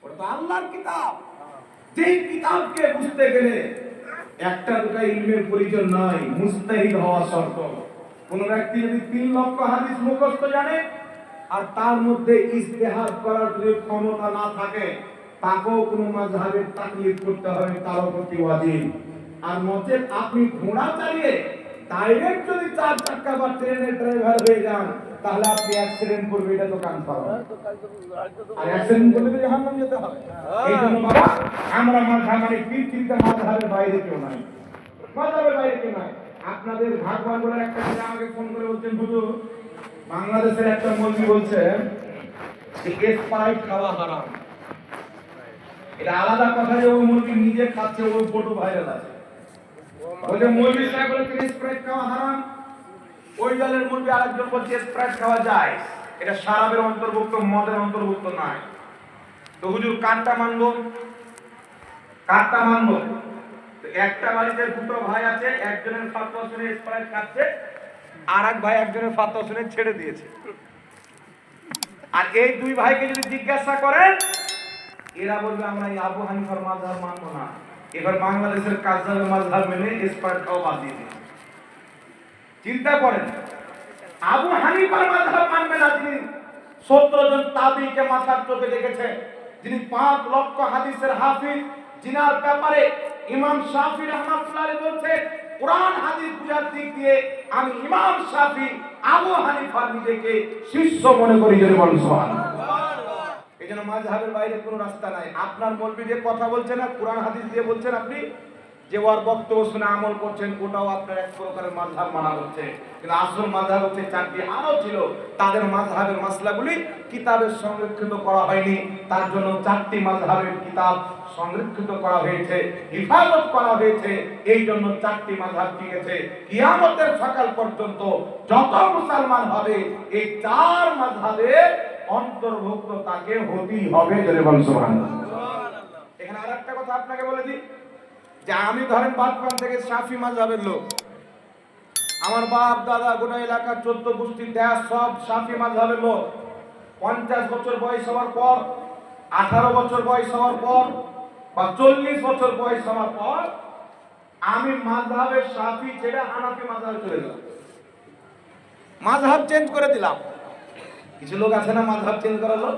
ওটা তো আল্লাহর কিতাব। যেই কিতাবকে বুঝতে গেলে একটা দুটা ইলমের প্রয়োজন নয়, মুস্তাহিদ হওয়া শর্ত। কোন ব্যক্তি যদি 3 লক্ষ হাদিস মুখস্থ জানে আর তার মধ্যে ইজতিহাদ করার যদি ক্ষমতা না থাকে, তাকেও কোনো মাযহাবের তাকলিদ করতে হবে, তার প্রতি ওয়াজিব। আর নচেত আপনি ঘোড়া চালিয়ে ডাইরেক্ট যদি 4 চাকা বা ট্রেনের ড্রাইভার হয়ে যান, তাহলে আপনি অ্যাক্সিডেন্ট করবে, এটা তো কনফার্ম। আর অ্যাক্সিডেন্ট করলে তো জাহান্নামে যেতে হবে। এই জন্য বাবা, আমরা মাঝহাব মানে পৃথিবীতে মাযহাবের বাইরে কেউ নাই, মাযহাবের বাইরে কেউ নাই। আপনাদের ভাগবান বলে একটা ছেলে আমাকে ফোন করে বলছেন, হুজুর বাংলাদেশের একটা মৌলবি বলছে যে স্প্রাইট খাওয়া হারাম। এটা আলাদা কথা যে ওই মৌলবি নিজে খাচ্ছে, ওই ফটো ভাইরাল আছে। বলে মৌলবি সাহেব বলেছেন স্প্রাইট খাওয়া হারাম, ওই দলের মৌলবি আরেকজন বলছে স্প্রাইট খাওয়া যায়, এটা শরাবের অন্তর্ভুক্ত, মদের অন্তর্ভুক্ত নয়। তো হুজুর কারটা মানবো, কারটা মানবো? তো একটা বাড়িতে দুটো ভাই আছে, একজনের ফাতোয়া শুনে স্প্রাইট খাচ্ছে, আর এক ভাই একজনের ফাতোয়া শুনে ছেড়ে দিয়েছে। আর এই দুই ভাইকে যদি জিজ্ঞাসা করেন, এরা বলবে আমরা এই আবু হানিফার মাযহাব মানবো না। এবার বাংলাদেশের কাজের মাযহাব মেনে স্প্রাইট খাওয়া বাদ দিয়ে দিন। চিন্তা করেন, আবু হানিফার মাযহাব মানবে না যিনি 17 জন তাবিঈকে মাথার চোখে দেখেছে, যিনি 5 লক্ষ হাদিসের হাফিজ, যিনার ব্যাপারে ইমাম শাফি রাহমাতুল্লাহ আলাইহি বলছে কোরআন হাদিস বুঝার দিক দিয়ে আমি ইমাম শাফি আবু হানিফার নিজেকে শিষ্য মনে করি। যদি বলেন সুবহানাল্লাহ। এই জন্য মাযহাবের বাইরে কোনো রাস্তা নাই। আপনার মৌলবি যে কথা বলছেন না, কোরআন হাদিস দিয়ে বলছেন, আপনি যে ওর বক্তব্য শুনে আমল করছেন, ওটাও আপনার এক প্রকারের মাযহাব মানা হচ্ছে। কিন্তু আসল মাযহাব হচ্ছে 4টি, আরো ছিল। তাদের মাযহাবের মাসলাগুলি কিতাবে সংরক্ষিত করা হয়নি, তার জন্য 4টি মাযহাবের কিতাব সংরক্ষিত করা হয়েছে, হিফাজত করা হয়েছে। এই জন্য 4টি মাযহাব ঠিক আছে। কিয়ামতের সকাল পর্যন্ত যত মুসলমান হবে এই 4 মাযহাবের অন্তর্ভুক্ত তাকে হতেই হবে। যদি বলেন সুবহানাল্লাহ। এখানে আরেকটা কথা আপনাকে বলে দিই, যে আমি ধরেন বাদপান থেকে শাফি মাযহাবের লোক, আমার বাপ দাদা গোটা এলাকা 14 গোষ্ঠী দেশ সব শাফি মাযহাবের লোক। 50 বছর বয়স হওয়ার পর, 18 বছর বয়স হওয়ার পর বা 40 বছর বয়স হওয়ার পর আমি মাযহাবের শাফি ছেড়ে হানাফি মাযহাবে চলে গেলাম, মাযহাব চেঞ্জ করে দিলাম। কিছু লোক আছে না মাযহাব চেঞ্জ করার লোক।